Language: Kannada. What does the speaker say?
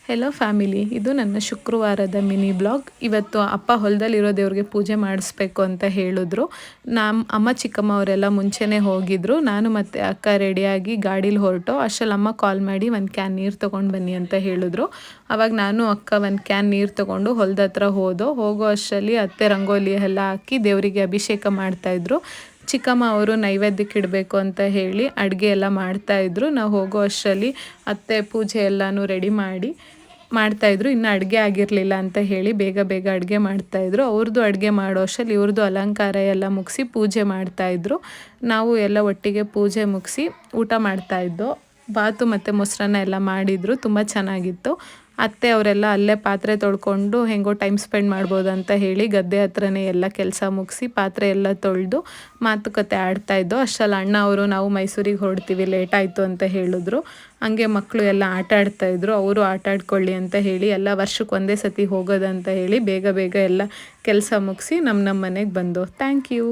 ಹೆಲೋ ಫ್ಯಾಮಿಲಿ, ಇದು ನನ್ನ ಶುಕ್ರವಾರದ ಮಿನಿ ಬ್ಲಾಗ್. ಇವತ್ತು ಅಪ್ಪ ಹೊಲದಲ್ಲಿರೋ ದೇವ್ರಿಗೆ ಪೂಜೆ ಮಾಡಿಸ್ಬೇಕು ಅಂತ ಹೇಳಿದ್ರು. ಅಮ್ಮ ಚಿಕ್ಕಮ್ಮ ಅವರೆಲ್ಲ ಮುಂಚೆನೇ ಹೋಗಿದ್ರು. ನಾನು ಮತ್ತು ಅಕ್ಕ ರೆಡಿಯಾಗಿ ಗಾಡೀಲಿ ಹೊರಟು. ಅಷ್ಟರಲ್ಲಿ ಅಮ್ಮ ಕಾಲ್ ಮಾಡಿ ಒಂದು ಕ್ಯಾನ್ ನೀರು ತೊಗೊಂಡು ಬನ್ನಿ ಅಂತ ಹೇಳಿದ್ರು. ಆವಾಗ ನಾನು ಅಕ್ಕ ಒಂದು ಕ್ಯಾನ್ ನೀರು ತೊಗೊಂಡು ಹೊಲದ ಹತ್ರ ಹೋಗೋ ಅಷ್ಟರಲ್ಲಿ ಅತ್ತೆ ರಂಗೋಲಿ ಎಲ್ಲ ಹಾಕಿ ದೇವರಿಗೆ ಅಭಿಷೇಕ ಮಾಡ್ತಾಯಿದ್ರು. ಚಿಕ್ಕಮ್ಮ ಅವರು ನೈವೇದ್ಯಕ್ಕೆ ಇಡಬೇಕು ಅಂತ ಹೇಳಿ ಅಡುಗೆ ಎಲ್ಲ ಮಾಡ್ತಾಯಿದ್ರು. ನಾವು ಹೋಗೋ ಅಷ್ಟರಲ್ಲಿ ಅತ್ತೆ ಪೂಜೆ ಎಲ್ಲನೂ ರೆಡಿ ಮಾಡ್ತಾಯಿದ್ರು. ಇನ್ನು ಅಡುಗೆ ಆಗಿರಲಿಲ್ಲ ಅಂತ ಹೇಳಿ ಬೇಗ ಬೇಗ ಅಡುಗೆ ಮಾಡ್ತಾಯಿದ್ರು. ಅವ್ರದ್ದು ಅಡುಗೆ ಮಾಡೋ ಅಷ್ಟರಲ್ಲಿ ಇವ್ರದ್ದು ಅಲಂಕಾರ ಎಲ್ಲ ಮುಗಿಸಿ ಪೂಜೆ ಮಾಡ್ತಾಯಿದ್ರು. ನಾವು ಎಲ್ಲ ಒಟ್ಟಿಗೆ ಪೂಜೆ ಮುಗಿಸಿ ಊಟ ಮಾಡ್ತಾಯಿದ್ದೋ. ಬಾತು ಮತ್ತು ಮೊಸರನ್ನ ಎಲ್ಲ ಮಾಡಿದರು, ತುಂಬ ಚೆನ್ನಾಗಿತ್ತು. ಅತ್ತೆ ಅವರೆಲ್ಲ ಅಲ್ಲೇ ಪಾತ್ರೆ ತೊಳ್ಕೊಂಡು ಹೆಂಗೋ ಟೈಮ್ ಸ್ಪೆಂಡ್ ಮಾಡ್ಬೋದು ಅಂತ ಹೇಳಿ ಗದ್ದೆ ಹತ್ರನೇ ಎಲ್ಲ ಕೆಲಸ ಮುಗಿಸಿ ಪಾತ್ರೆ ಎಲ್ಲ ತೊಳೆದು ಮಾತುಕತೆ ಆಡ್ತಾಯಿದ್ದೋ. ಅಷ್ಟರಲ್ಲಿ ಅಣ್ಣ ಅವರು ನಾವು ಮೈಸೂರಿಗೆ ಹೊರಡ್ತೀವಿ, ಲೇಟ್ ಆಯಿತು ಅಂತ ಹೇಳಿದ್ರು. ಹಂಗೆ ಮಕ್ಕಳು ಎಲ್ಲ ಆಟ ಆಡ್ತಾಯಿದ್ರು. ಅವರು ಆಟ ಆಡ್ಕೊಳ್ಳಿ ಅಂತ ಹೇಳಿ ಎಲ್ಲ ವರ್ಷಕ್ಕೆ ಒಂದೇ ಸತಿ ಹೋಗೋದಂತ ಹೇಳಿ ಬೇಗ ಬೇಗ ಎಲ್ಲ ಕೆಲಸ ಮುಗಿಸಿ ನಮ್ಮ ಮನೆಗೆ ಬಂದು. Thank you.